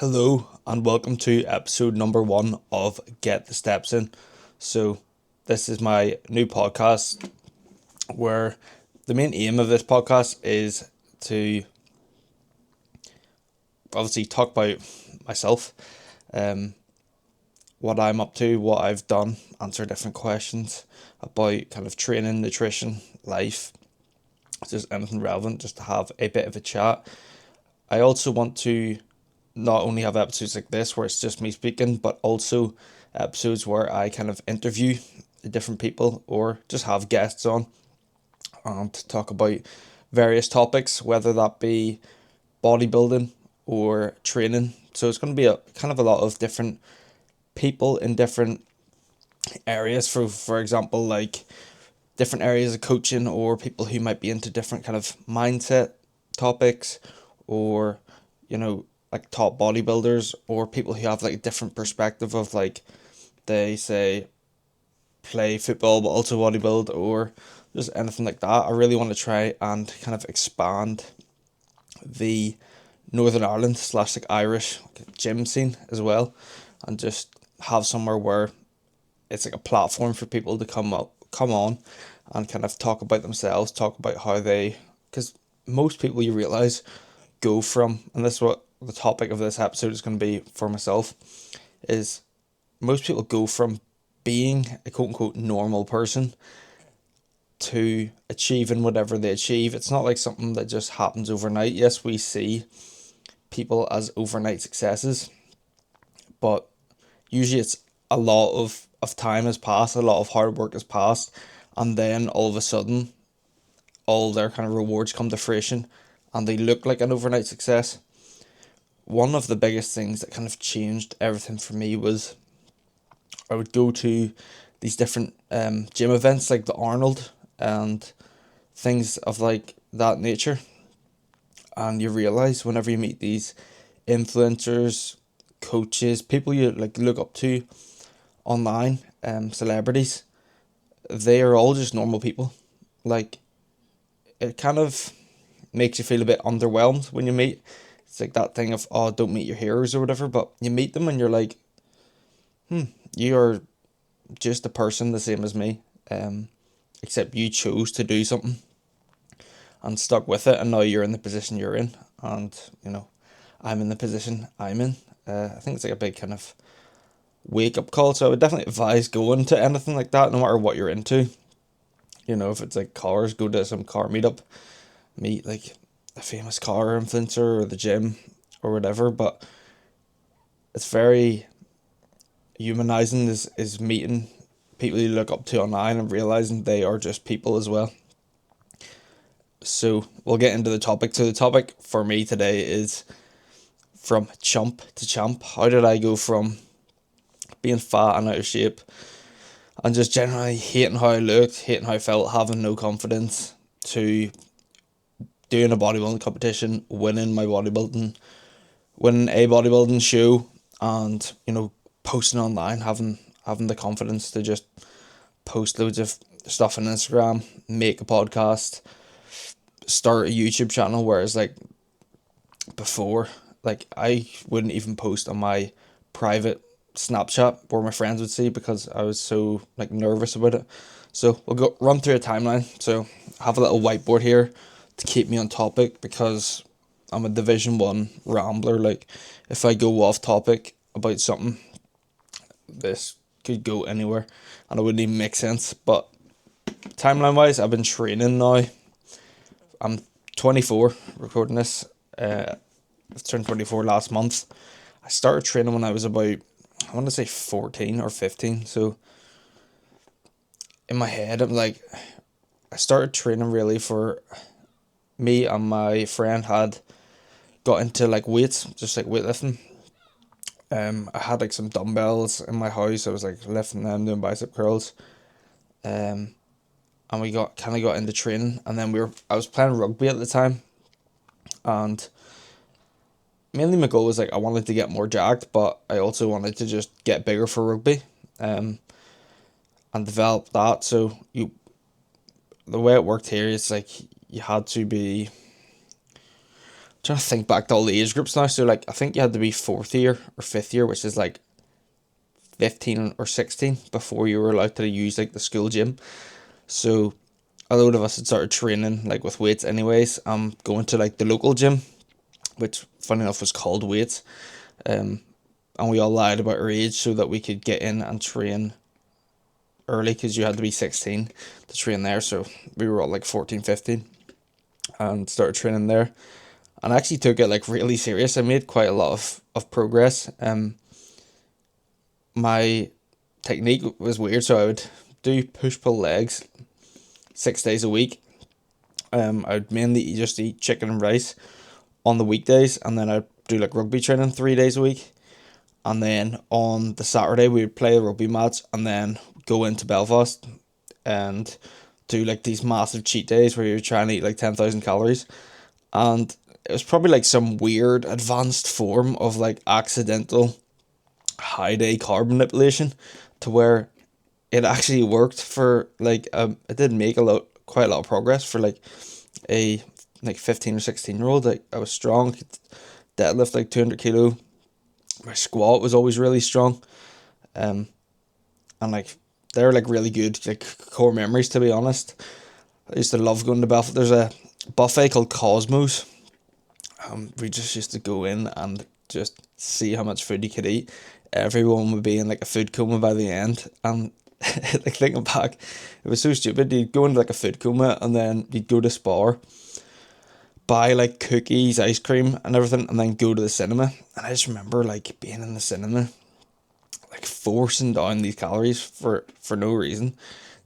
Hello and welcome to episode number 1 of Get the Steps In. So, this is my new podcast where the main aim of this podcast is to obviously talk about myself, um, what I'm up to, what I've done, answer different questions about kind of training, nutrition, life, just anything relevant, just to have a bit of a chat. I also want to not only have episodes like this where it's just me speaking, but also episodes where I kind of interview different people or just have guests on and talk about various topics, whether that be bodybuilding or training. So it's going to be a kind of a lot of different people in different areas. For example, like different areas of coaching, or people who might be into different kind of mindset topics, or like top bodybuilders, or people who have like a different perspective of, like, they say play football but also bodybuild, or just anything like that. I really want to try and kind of expand the Northern Ireland slash like Irish gym scene as well, and just have somewhere where it's like a platform for people to come on and kind of talk about themselves, talk about how they, because most people, you realize, go from, and this is what the topic of this episode is going to be for myself, is most people go from being a quote unquote normal person to achieving whatever they achieve. It's not like something that just happens overnight. Yes, we see people as overnight successes, but usually it's a lot of time has passed, a lot of hard work has passed, and then all of a sudden all their kind of rewards come to fruition and they look like an overnight success. One of the biggest things that kind of changed everything for me was I would go to these different gym events like the Arnold and things of like that nature, and you realize whenever you meet these influencers, coaches, people you like look up to online, celebrities, they are all just normal people. Like, it kind of makes you feel a bit underwhelmed when you meet. It's like that thing of, oh, don't meet your heroes or whatever, but you meet them and you're like, you're just a person the same as me, except you chose to do something and stuck with it, and now you're in the position you're in, and I'm in the position I'm in. I think it's like a big kind of wake up call. So I would definitely advise going to anything like that, no matter what you're into. If it's like cars, go to some car meetup, meet like a famous car influencer or the gym or whatever. But it's very humanizing is meeting people you look up to online and realizing they are just people as well. So we'll get into the topic. So the topic for me today is from chump to champ. How did I go from being fat and out of shape and just generally hating how I looked, hating how I felt, having no confidence, to doing a bodybuilding competition, winning a bodybuilding show, and posting online, having the confidence to just post loads of stuff on Instagram, make a podcast, start a YouTube channel. Whereas like before, like, I wouldn't even post on my private Snapchat where my friends would see, because I was so like nervous about it. So we'll go run through a timeline. So I have a little whiteboard here to keep me on topic, because I'm a Division 1 rambler. Like, if I go off topic about something, this could go anywhere and it wouldn't even make sense. But timeline wise, I've been training now. I'm 24 recording this. I turned 24 last month. I started training when I was about, I want to say 14 or 15. So in my head, I'm like, I started training really for me and my friend had got into like weights, just like weightlifting. I had like some dumbbells in my house. I was like lifting them, doing bicep curls. Um, and we got into training, and then I was playing rugby at the time, and mainly my goal was like I wanted to get more jacked, but I also wanted to just get bigger for rugby, and develop that. So the way it worked here is like you had to be trying to think back to all the age groups now. So like I think you had to be fourth year or fifth year, which is like 15 or 16 before you were allowed to use like the school gym. So a load of us had started training like with weights anyways. Going to like the local gym, which funny enough was called Weights. And we all lied about our age so that we could get in and train early, because you had to be 16 to train there. So we were all like 14, 15 and started training there. And I actually took it like really serious. I made quite a lot of progress. My technique was weird, so I would do push pull legs 6 days a week. I would mainly just eat chicken and rice on the weekdays, and then I'd do like rugby training 3 days a week. And then on the Saturday we would play a rugby match, and then go into Belfast and do like these massive cheat days where you're trying to eat like 10,000 calories. And it was probably like some weird advanced form of like accidental high day carb manipulation, to where it actually worked for like it did make quite a lot of progress for like a like 15 or 16 year old. Like I was strong, could deadlift like 200 kilo. My squat was always really strong. And like they're like really good like core memories, to be honest. I used to love going to Belfast. There's a buffet called Cosmos. We just used to go in and just see how much food you could eat. Everyone would be in like a food coma by the end, and like thinking back, it was so stupid. You'd go into like a food coma, and then you'd go to Spar, buy like cookies, ice cream, and everything, and then go to the cinema. And I just remember like being in the cinema, like forcing down these calories for no reason,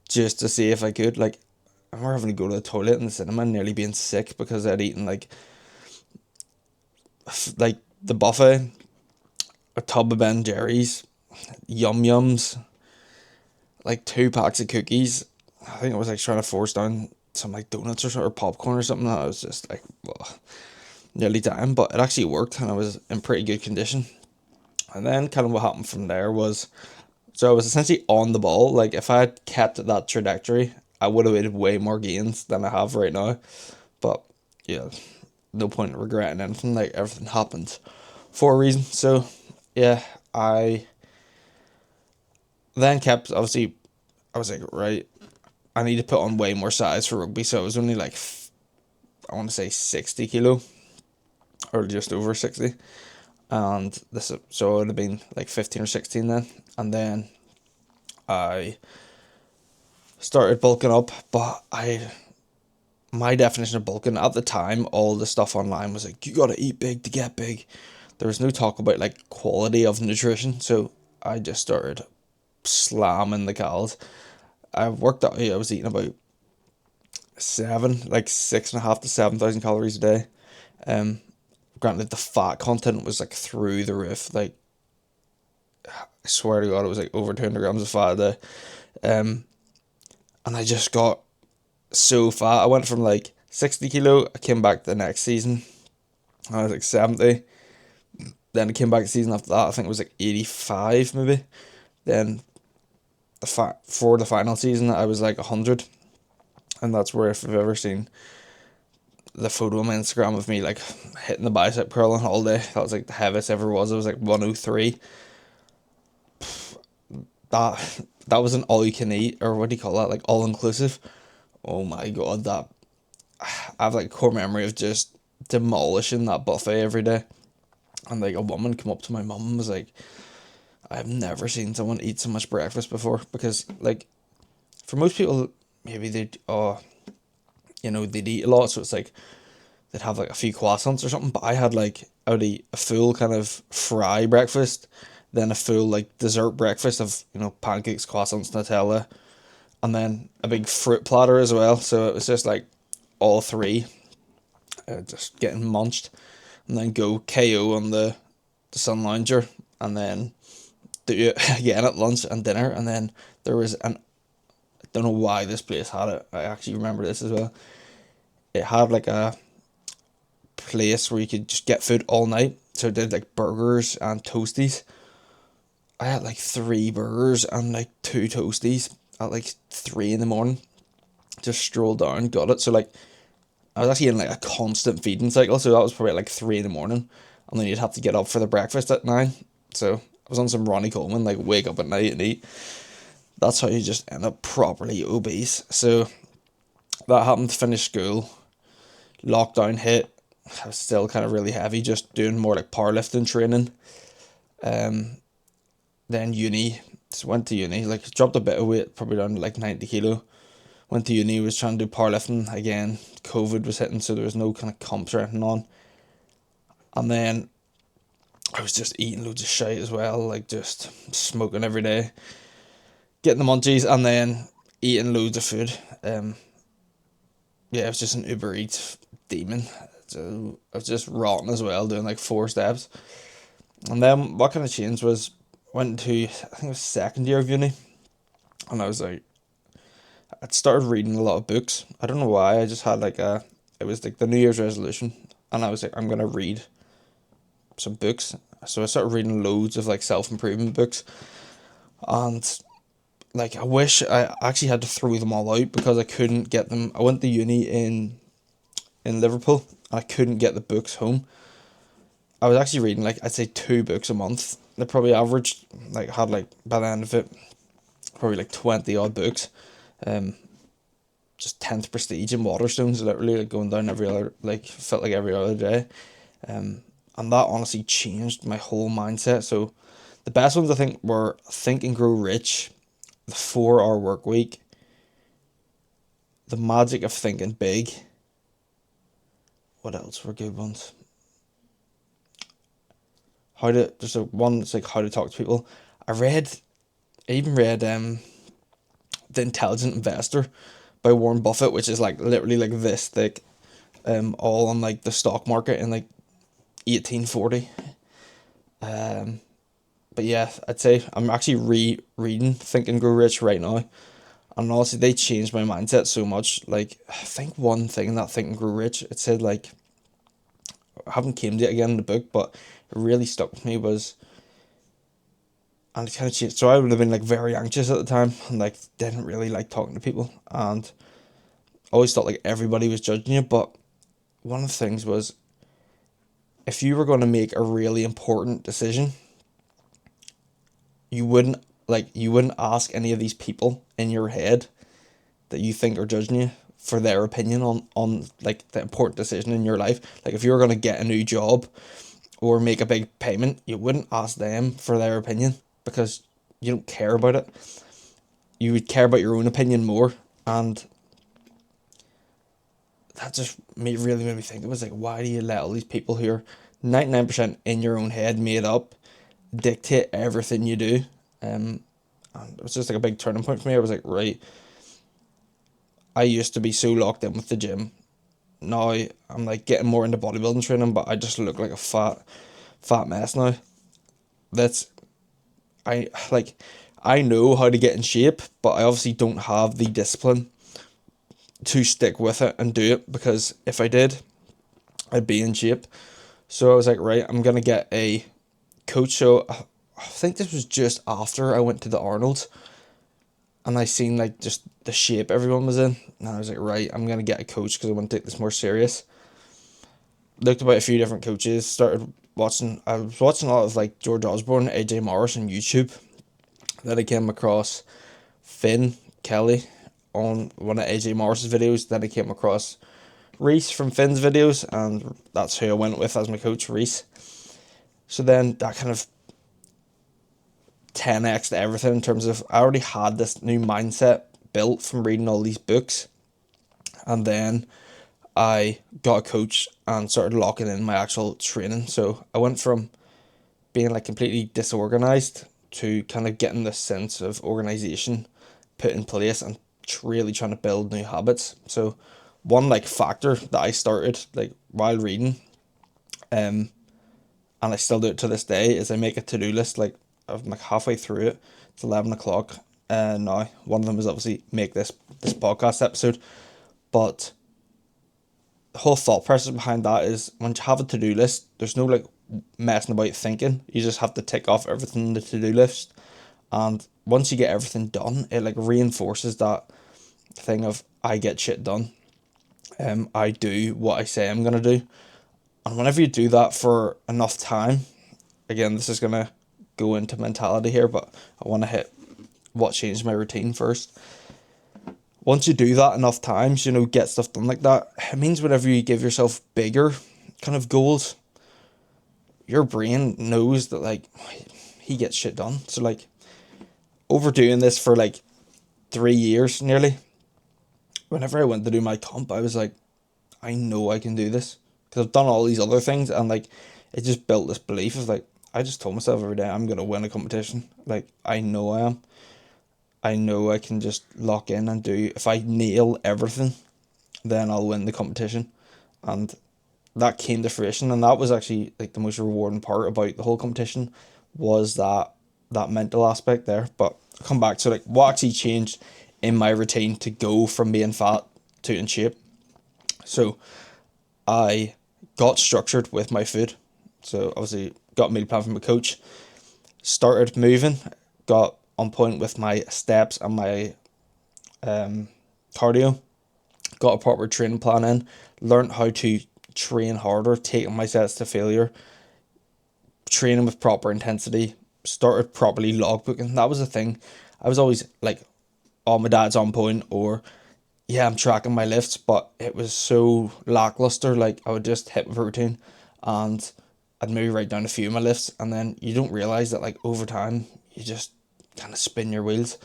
just to see if I could. Like I remember having to go to the toilet in the cinema and nearly being sick because I'd eaten like the buffet, a tub of Ben Jerry's, Yum Yums, like 2 packs of cookies. I think I was like trying to force down some like donuts or popcorn or something. I was just like, ugh, nearly dying, but it actually worked, and I was in pretty good condition. And then kind of what happened from there was, so I was essentially on the ball. Like if I had kept that trajectory, I would have made way more gains than I have right now. But yeah, no point in regretting anything. Like everything happened for a reason. So yeah, I then kept, obviously I was like, right, I need to put on way more size for rugby. So I was only like I want to say 60 kilo, or just over 60. And this, so I would have been like 15 or 16 then. And then I started bulking up, but my definition of bulking at the time, all the stuff online was like, you gotta eat big to get big. There was no talk about like quality of nutrition, so I just started slamming the calories. I worked out, I was eating about like 6.5 to 7,000 calories a day. Um, Granted, the fat content was like through the roof. Like I swear to God, it was like over 200 grams of fat a day. And I just got so fat. I went from like 60 kilo. I came back the next season. I was like 70. Then I came back the season after that. I think it was like 85 maybe. Then for the final season, I was like 100. And that's where, if you've ever seen the photo on my Instagram of me like hitting the bicep curling all day, that was like the heaviest ever was. It was like 103. That was an all you can eat, or what do you call that? Like all inclusive. Oh my God, that I have like core memory of just demolishing that buffet every day. And like a woman come up to my mum and was like, I've never seen someone eat so much breakfast before. Because like for most people, maybe they'd eat a lot, so it's like they'd have like a few croissants or something. But I would eat a full kind of fry breakfast, then a full like dessert breakfast of pancakes, croissants, Nutella, and then a big fruit platter as well. So it was just like all three, just getting munched, and then go KO on the sun lounger, and then do it again at lunch and dinner. And then there was an, I don't know why this place had it. I actually remember this as well. It had like a place where you could just get food all night. So it did like burgers and toasties. I had like 3 burgers and like 2 toasties at like 3 in the morning. Just strolled down, got it. So like I was actually in like a constant feeding cycle, so that was probably like 3 in the morning, and then you'd have to get up for the breakfast at 9. So I was on some Ronnie Coleman, like wake up at night and eat. That's how you just end up properly obese. So that happened, finished school, lockdown hit. I was still kind of really heavy, just doing more like powerlifting training. Um, then uni, just went to uni, like dropped a bit of weight, probably down to like 90 kilo. Went to uni, was trying to do powerlifting again. COVID was hitting, so there was no kind of comps or anything on. And then I was just eating loads of shit as well, like just smoking every day, getting the munchies, and then eating loads of food. Yeah, it was just an Uber Eats demon. So I was just rotten as well, doing like 4 steps. And then what kind of changed was went to, I think it was second year of uni, and I was like, I'd started reading a lot of books. I don't know why. I just had like it was like the New Year's resolution, and I was like, I'm gonna read some books. So I started reading loads of like self improvement books, and like I wish I actually had to throw them all out because I couldn't get them. I went to uni in Liverpool, and I couldn't get the books home. I was actually reading like I'd say 2 books a month. They probably averaged like had like by the end of it probably like 20 odd books. Um, just 10th Prestige and Waterstones, literally like going down every other, like felt like every other day. And that honestly changed my whole mindset. So the best ones I think were Think and Grow Rich, The 4 Hour Work Week, The Magic of Thinking Big. What else were good ones? There's a one that's like How to Talk to People. I even read The Intelligent Investor by Warren Buffett, which is like literally like this thick, all on like the stock market in like 1840. But yeah, I'd say I'm actually rereading Think and Grow Rich right now, and honestly, they changed my mindset so much. Like, I think one thing in that Think and Grow Rich, it said like, I haven't came to it again in the book, but it really stuck with me was, and it kind of changed. So I would have been like very anxious at the time, and like didn't really like talking to people, and always thought like everybody was judging you. But one of the things was, if you were going to make a really important decision, you wouldn't ask any of these people in your head that you think are judging you for their opinion on like the important decision in your life. Like if you were going to get a new job or make a big payment, you wouldn't ask them for their opinion because you don't care about it. You would care about your own opinion more. And that just really made me think. It was like, why do you let all these people who are 99% in your own head made up dictate everything you do? And it was just like a big turning point for me. I was like, right, I used to be so locked in with the gym. Now I'm like getting more into bodybuilding training, but I just look like a fat mess now. That's I like I know how to get in shape, but I obviously don't have the discipline to stick with it and do it, because if I did, I'd be in shape. So I was like, right, I'm gonna get a coach. So I think this was just after I went to the Arnold, and I seen like just the shape everyone was in, and I was like, right, I'm gonna get a coach because I want to take this more serious. Looked about a few different coaches, started watching. I was watching a lot of like George Osborne, AJ Morris on YouTube. Then I came across Finn Kelly on one of AJ Morris's videos. Then I came across Reese from Finn's videos, and that's who I went with as my coach, Reese. So then that kind of 10x to everything in terms of I already had this new mindset built from reading all these books, and then I got a coach and started locking in my actual training. So I went from being like completely disorganized to kind of getting this sense of organization put in place and really trying to build new habits. So one like factor that I started like while reading, and I still do it to this day, is I make a to-do list. Like I'm like halfway through it. It's 11 o'clock. Now one of them is obviously make this podcast episode, but the whole thought process behind that is when you have a to-do list, there's no like messing about thinking. You just have to tick off everything in the to-do list, and once you get everything done, it like reinforces that thing of I get shit done. I do what I say I'm gonna do. And whenever you do that for enough time, again, this is gonna go into mentality here, but I want to hit what changed my routine first. Once you do that enough times, get stuff done like that, it means whenever you give yourself bigger kind of goals, your brain knows that, like, he gets shit done. So, like, overdoing this for like 3 years nearly, whenever I went to do my comp, I was like, I know I can do this because I've done all these other things, and like, it just built this belief of like, I just told myself every day I'm gonna win a competition. Like, I know I am. I know I can just lock in and do. If I nail everything, then I'll win the competition, and that came to fruition. And that was actually like the most rewarding part about the whole competition, was that mental aspect there. But I'll come back to like what actually changed in my routine to go from being fat to in shape. So I got structured with my food. So obviously got a meal plan from a coach, started moving, got on point with my steps and my cardio, got a proper training plan in, learned how to train harder, taking my sets to failure, training with proper intensity, started properly logbooking. That was the thing. I was always like, oh, my dad's on point, or yeah, I'm tracking my lifts, but it was so lackluster. Like, I would just hit my routine and I'd maybe write down a few of my lifts, and then you don't realize that, like, over time you just kind of spin your wheels.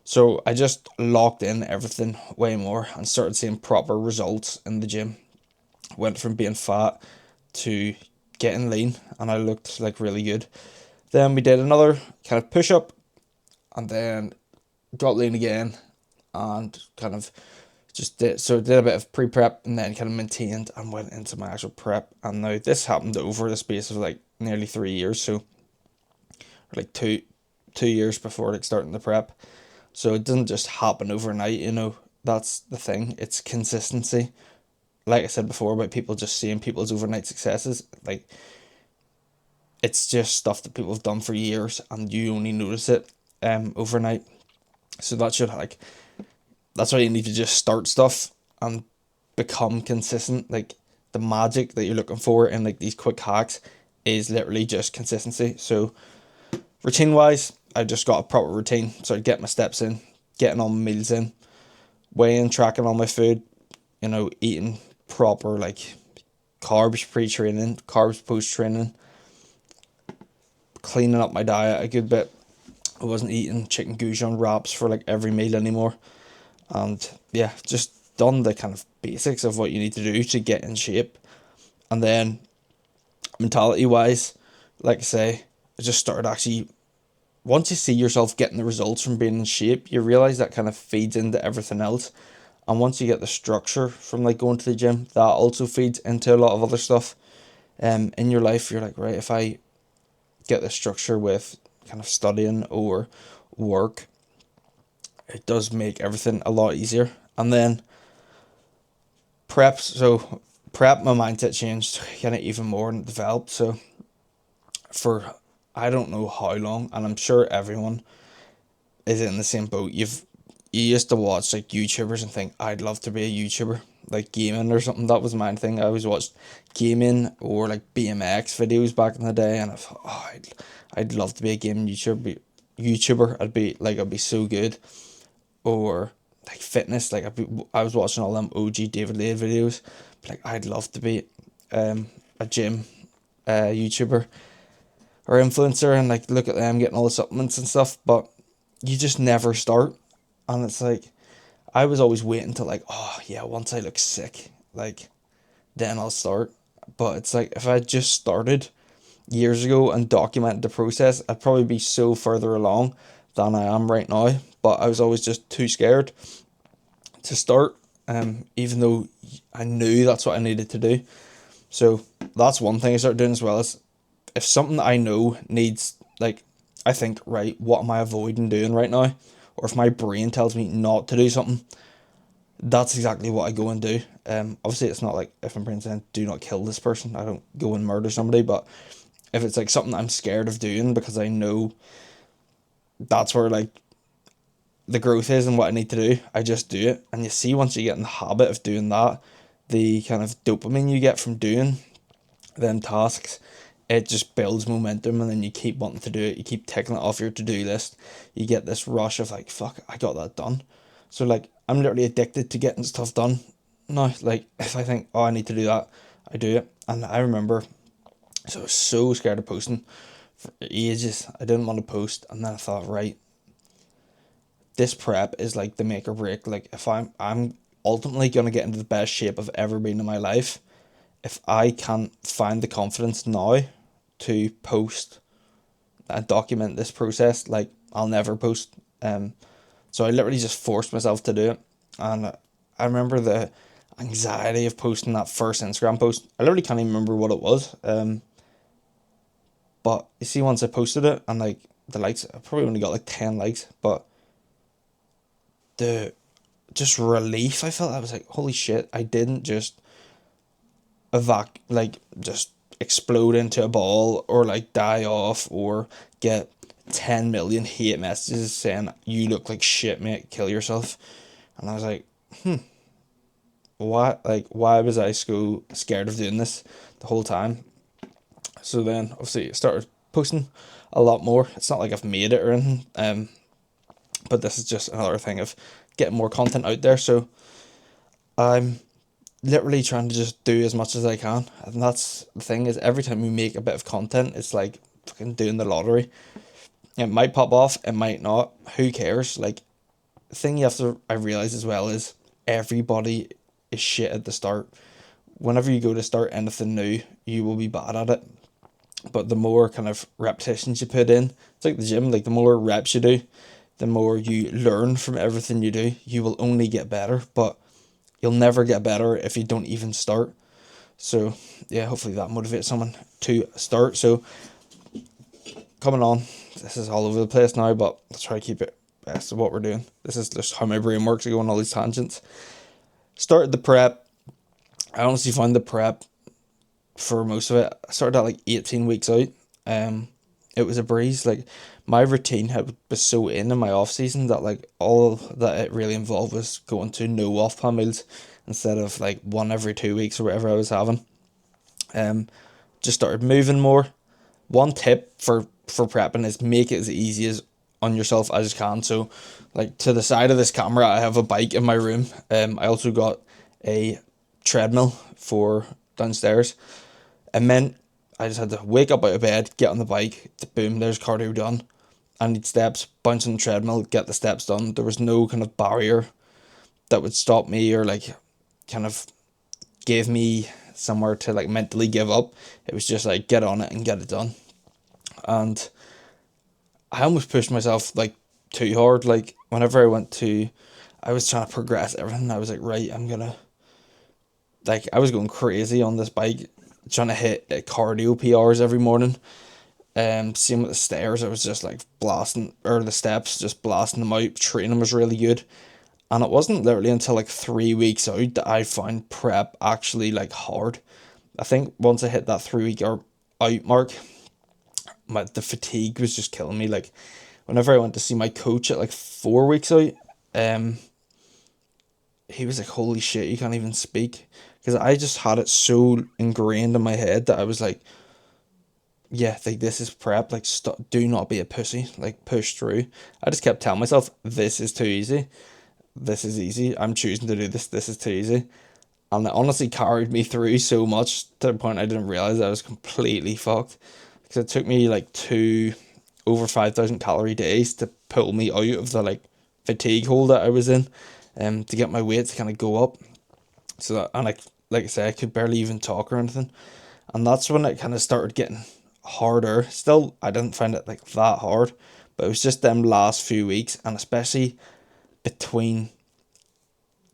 So I just locked in everything way more and started seeing proper results in the gym. Went from being fat to getting lean, and I looked like really good. Then we did another kind of push up, and then got lean again, and kind of did a bit of pre-prep, and then kind of maintained and went into my actual prep. And now this happened over the space of like nearly 3 years, so like two years before like starting the prep. So it doesn't just happen overnight, that's the thing. It's consistency. Like I said before about people just seeing people's overnight successes, like, it's just stuff that people have done for years and you only notice it overnight. So that's why you need to just start stuff and become consistent. Like, the magic that you're looking for in like these quick hacks is literally just consistency. So routine wise, I just got a proper routine. So I get my steps in, getting all my meals in, weighing, tracking all my food, eating proper like carbs pre-training, carbs post-training, cleaning up my diet a good bit. I wasn't eating chicken goujon wraps for like every meal anymore. And yeah, just done the kind of basics of what you need to do to get in shape. And then mentality wise, like I say, I just started actually, once you see yourself getting the results from being in shape, you realize that kind of feeds into everything else. And once you get the structure from like going to the gym, that also feeds into a lot of other stuff in your life. You're like, right, if I get the structure with kind of studying or work, it does make everything a lot easier. And then prep, my mindset changed kind of even more and developed. So for, I don't know how long, and I'm sure everyone is in the same boat. You used to watch like YouTubers and think, I'd love to be a YouTuber, like gaming or something. That was my thing. I always watched gaming or like BMX videos back in the day, and I thought, oh, I'd love to be a gaming YouTuber. I'd be so good. Or like fitness, like I was watching all them OG David Lade videos, but like, I'd love to be a gym YouTuber or influencer, and like look at them getting all the supplements and stuff, but you just never start. And it's like, I was always waiting to like, oh yeah, once I look sick, like, then I'll start. But it's like, if I just started years ago and documented the process, I'd probably be so further along than I am right now. But I was always just too scared to start, even though I knew that's what I needed to do. So that's one thing I started doing as well. Is if something I know needs, like, I think, right, what am I avoiding doing right now? Or if my brain tells me not to do something, that's exactly what I go and do. Obviously it's not like if my brain's saying do not kill this person, I don't go and murder somebody. But if it's like something I'm scared of doing because I know that's where like the growth is and what I need to do, I just do it. And you see, once you get in the habit of doing that, the kind of dopamine you get from doing them tasks, it just builds momentum, and then you keep wanting to do it. You keep taking it off your to-do list. You get this rush of like, fuck, I got that done. So like, I'm literally addicted to getting stuff done now. Like, if I think, oh, I need to do that, I do it. And I remember, so I was so scared of posting for ages. I didn't want to post, and then I thought, right, this prep is like the make or break. Like, if I'm ultimately gonna get into the best shape I've ever been in my life, if I can't find the confidence now to post and document this process, like, I'll never post. So I literally just forced myself to do it, and I remember the anxiety of posting that first Instagram post. I literally can't even remember what it was. But you see, once I posted it, and like the likes, I probably only got like 10 likes, but the just relief I felt, I was like, holy shit, I didn't just just explode into a ball, or like die off, or get 10 million hate messages saying you look like shit, mate, kill yourself. And I was like, why was I so scared of doing this the whole time? So then obviously I started posting a lot more. It's not like I've made it or anything, but this is just another thing of getting more content out there. So I'm literally trying to just do as much as I can, and that's the thing, is every time we make a bit of content, it's like fucking doing the lottery. It might pop off, it might not. Who cares? Like, the thing I realize as well is everybody is shit at the start. Whenever you go to start anything new, you will be bad at it. But the more kind of repetitions you put in, it's like the gym. Like, the more reps you do, the more you learn from everything you do. You will only get better, but you'll never get better if you don't even start. So yeah, hopefully that motivates someone to start. So coming on, this is all over the place now, but let's try to keep it best of what we're doing. This is just how my brain works. I go on all these tangents. Started the prep. I honestly found the prep, for most of it, I started at like 18 weeks out. It was a breeze. Like, my routine was so in my off season that like all that it really involved was going to no off plan meals instead of like one every 2 weeks or whatever I was having. Just started moving more. One tip for prepping is make it as easy as on yourself as you can. So like, to the side of this camera, I have a bike in my room. I also got a treadmill for downstairs. It meant I just had to wake up out of bed, get on the bike, boom, there's cardio done. I need steps, bounce on the treadmill, get the steps done. There was no kind of barrier that would stop me, or like kind of gave me somewhere to like mentally give up. It was just like, get on it and get it done. And I almost pushed myself like too hard. Like, whenever I was trying to progress everything. I was like, right, I was going crazy on this bike, trying to hit cardio PRs every morning. Same with the stairs, I was just like blasting, or the steps, just blasting them out. Training was really good. And it wasn't literally until like 3 weeks out that I found prep actually like hard. I think once I hit that 3 week or out mark, the fatigue was just killing me. Like, whenever I went to see my coach at like 4 weeks out, he was like, holy shit, you can't even speak. Because I just had it so ingrained in my head that I was like, yeah, like, this is prep. Like, do not be a pussy. Like, push through. I just kept telling myself, this is too easy. This is easy. I'm choosing to do this. This is too easy. And it honestly carried me through so much to the point I didn't realize I was completely fucked. Because it took me like two over 5,000 calorie days to pull me out of the like fatigue hole that I was in, to get my weight to kind of go up. So that, and like I say, I could barely even talk or anything. And that's when it kind of started getting harder. Still, I didn't find it like that hard, but it was just them last few weeks, and especially between.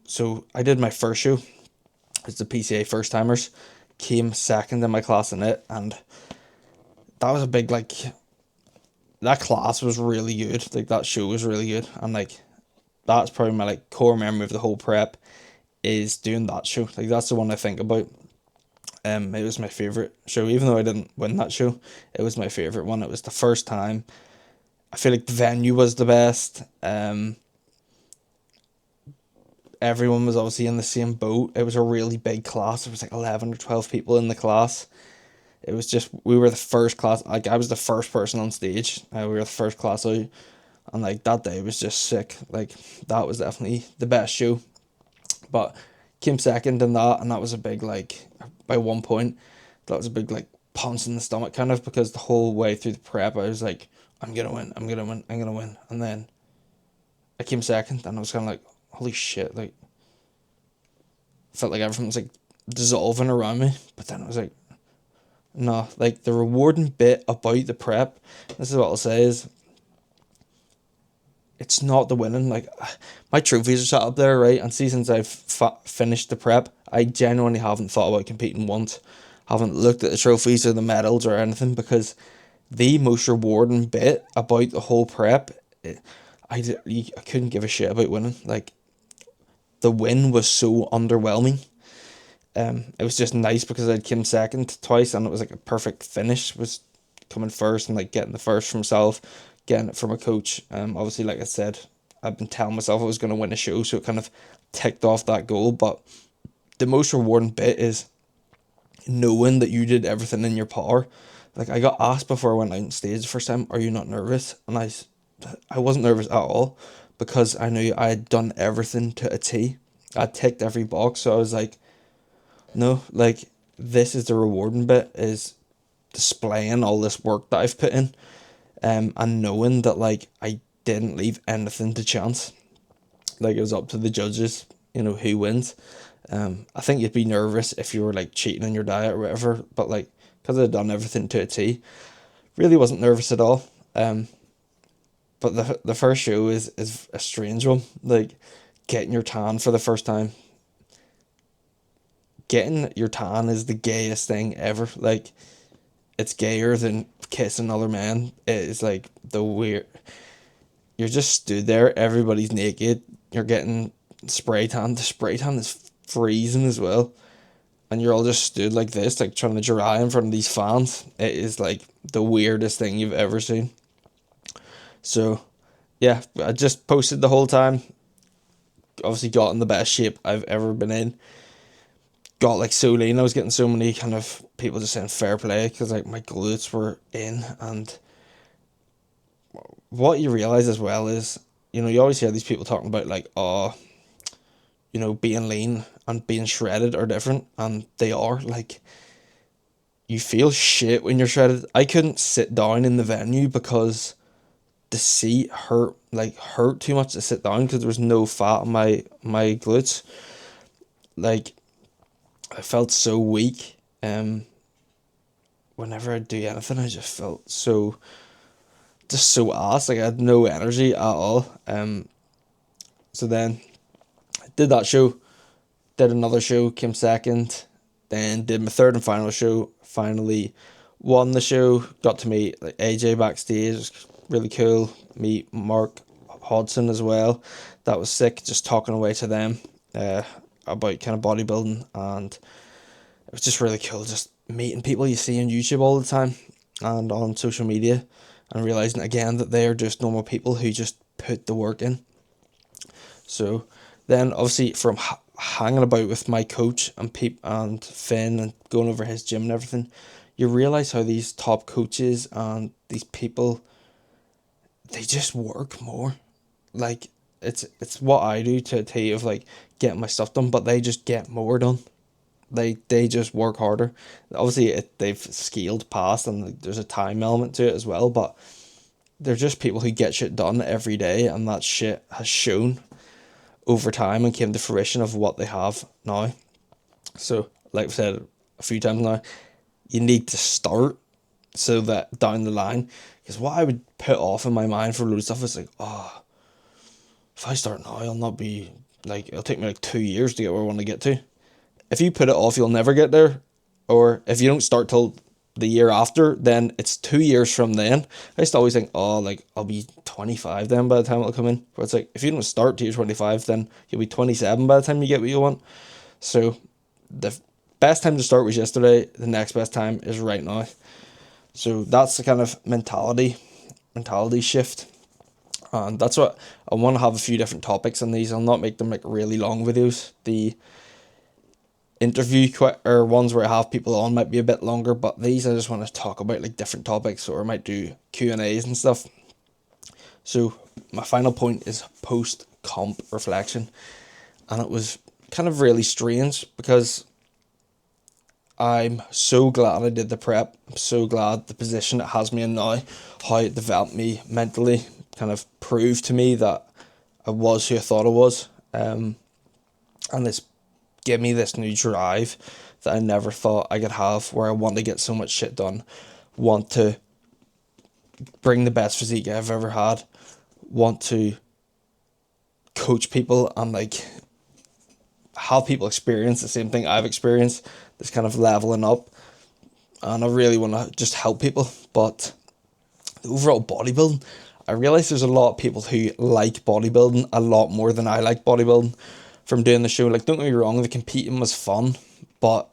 So I did my first show. It's the PCA first timers. Came second in my class in it, and that was a big like. That class was really good. Like, that show was really good, and like, that's probably my like core memory of the whole prep, is doing that show. Like, that's the one I think about. It was my favorite show, even though I didn't win that show. It was my favorite one. It was the first time. I feel like the venue was the best. everyone was obviously in the same boat. It was a really big class. There was like 11 or 12 people in the class. It was just, we were the first class, like I was the first person on stage. We were the first class out, and like that day was just sick. Like that was definitely the best show. But came second in that, and that was a big, like, by 1 point, that was a big, like, punch in the stomach kind of, because the whole way through the prep I was like, I'm gonna win, I'm gonna win, I'm gonna win. And then I came second, and I was kind of like, holy shit, like, felt like everything was like dissolving around me. But then I was like, no, like the rewarding bit about the prep, this is what I'll say, is it's not the winning. Like, my trophies are sat up there, right? And see, since I've finished the prep, I genuinely haven't thought about competing once. Haven't looked at the trophies or the medals or anything, because the most rewarding bit about the whole prep, I couldn't give a shit about winning. Like, the win was so underwhelming. It was just nice because I'd came second twice, and it was like a perfect finish. Was coming first and like getting the first from myself, getting it from a coach. Obviously, like I said, I've been telling myself I was going to win a show, so it kind of ticked off that goal. But the most rewarding bit is knowing that you did everything in your power. Like, I got asked before I went out on stage the first time, "Are you not nervous?" And I wasn't nervous at all, because I knew I had done everything to a T. I ticked every box, so I was like, no, like, this is the rewarding bit, is displaying all this work that I've put in, and knowing that, like, I didn't leave anything to chance. Like, it was up to the judges, who wins. I think you'd be nervous if you were like cheating on your diet or whatever, but like, because I'd done everything to a T, really wasn't nervous at all. But the first show is a strange one. Like, getting your tan for the first time. Getting your tan is the gayest thing ever. Like, it's gayer than kissing other men. It is like the weird. You're just stood there. Everybody's naked. You're getting spray tan. The spray tan is freezing as well, and you're all just stood like this, like trying to dry in front of these fans. It is like the weirdest thing you've ever seen. So, yeah, I just posted the whole time. Obviously, got in the best shape I've ever been in. Got like so lean. I was getting so many kind of people just saying fair play, because like my glutes were in. And what you realize as well is, you always hear these people talking about like, oh, being lean and being shredded are different, and they are. Like, you feel shit when you're shredded. I couldn't sit down in the venue because the seat hurt too much to sit down, because there was no fat on my glutes. Like, I felt so weak. Whenever I do anything, I just felt so ass. Like, I had no energy at all. So then I did that show, did another show, came second, then did my third and final show, finally won the show, got to meet like AJ backstage. It was really cool. Meet Mark Hodson as well. That was sick, just talking away to them about kind of bodybuilding, and it was just really cool, just meeting people you see on YouTube all the time and on social media, and realizing again that they are just normal people who just put the work in. So then, obviously, from hanging about with my coach and Finn, and going over his gym and everything, you realize how these top coaches and these people, they just work more. Like, it's what I do to a T of like getting my stuff done, but they just get more done. They just work harder. Obviously, they've scaled past, and there's a time element to it as well, but they're just people who get shit done every day, and that shit has shown over time and came to fruition of what they have now. So, like I've said a few times now, you need to start, so that down the line, because what I would put off in my mind for a load of stuff is like, oh, if I start now, I'll not be, like, it'll take me like 2 years to get where I want to get to. If you put it off, you'll never get there. Or if you don't start till the year after, then it's 2 years from then. I used to always think, oh, like, I'll be 25 then by the time it'll come in. But it's like, if you don't start till you're 25, then you'll be 27 by the time you get what you want. So the best time to start was yesterday. The next best time is right now. So that's the kind of mentality shift. And that's what I want to have, a few different topics on these. I'll not make them like really long videos. The interview or ones where I have people on might be a bit longer, but these I just want to talk about like different topics, or I might do Q&As and stuff. So my final point is post comp reflection, and it was kind of really strange because I'm so glad I did the prep. I'm so glad the position it has me in now, how it developed me mentally, kind of proved to me that I was who I thought I was. And this gave me this new drive that I never thought I could have, where I want to get so much shit done, want to bring the best physique I've ever had, want to coach people and like have people experience the same thing I've experienced, this kind of leveling up. And I really want to just help people. But the overall bodybuilding, I realize there's a lot of people who like bodybuilding a lot more than I like bodybuilding from doing the show. Like, don't get me wrong, the competing was fun, but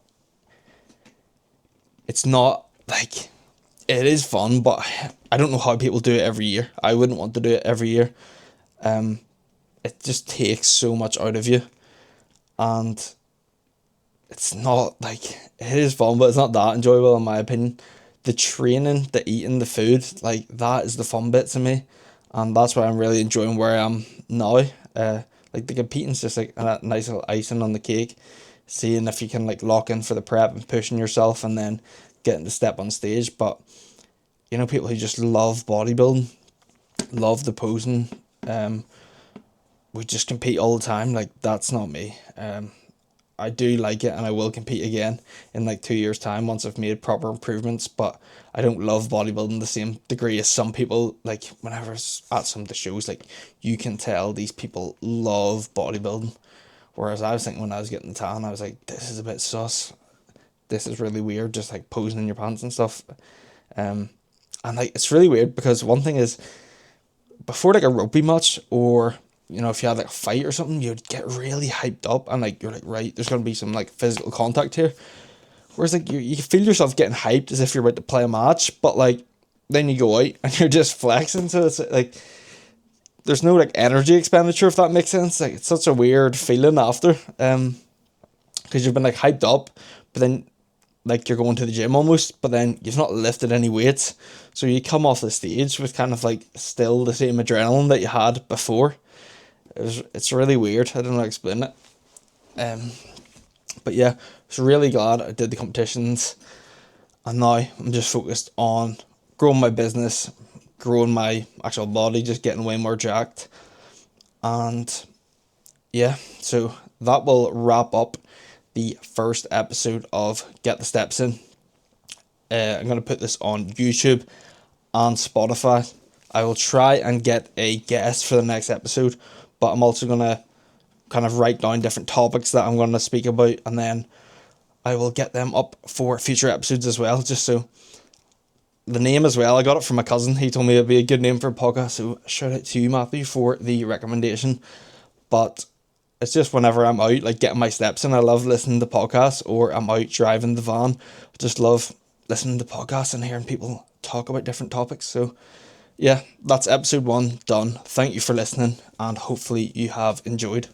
it's not like, it is fun, but I don't know how people do it every year. I wouldn't want to do it every year. It just takes so much out of you, and it's not like, it is fun, but it's not that enjoyable in my opinion. The training, the eating, the food, like that is the fun bit to me, and that's why I'm really enjoying where I am now. Like the competing's just like a nice little icing on the cake, seeing if you can like lock in for the prep and pushing yourself and then getting to step on stage. But you know, people who just love bodybuilding, love the posing, we just compete all the time. Like, that's not me. I do like it, and I will compete again in like 2 years' time once I've made proper improvements. But I don't love bodybuilding the same degree as some people. Like, whenever it's at some of the shows, like, you can tell these people love bodybuilding. Whereas I was thinking when I was getting the tan, I was like, this is a bit sus. This is really weird, just like posing in your pants and stuff. And like, it's really weird because one thing is, before like a rugby match, or you know, if you had like a fight or something, you'd get really hyped up and like you're like, right, there's gonna be some like physical contact here. Whereas like you feel yourself getting hyped as if you're about to play a match, but like then you go out and you're just flexing, so it's like there's no like energy expenditure, if that makes sense. Like, it's such a weird feeling after, because you've been like hyped up, but then like you're going to the gym almost, but then you've not lifted any weights, so you come off the stage with kind of like still the same adrenaline that you had before. It's really weird. I don't know how to explain it. But yeah, I was really glad I did the competitions, and now I'm just focused on growing my business, growing my actual body, just getting way more jacked. And yeah, so that will wrap up the first episode of Get the Steps In. I'm going to put this on YouTube and Spotify. I will try and get a guest for the next episode, but I'm also going to kind of write down different topics that I'm going to speak about, and then I will get them up for future episodes as well. Just so the name as well, I got it from my cousin. He told me it'd be a good name for a podcast, so shout out to you, Matthew, for the recommendation. But it's just whenever I'm out, like getting my steps in, I love listening to podcasts, or I'm out driving the van. I just love listening to podcasts and hearing people talk about different topics. So yeah, that's episode 1 done. Thank you for listening, and hopefully you have enjoyed.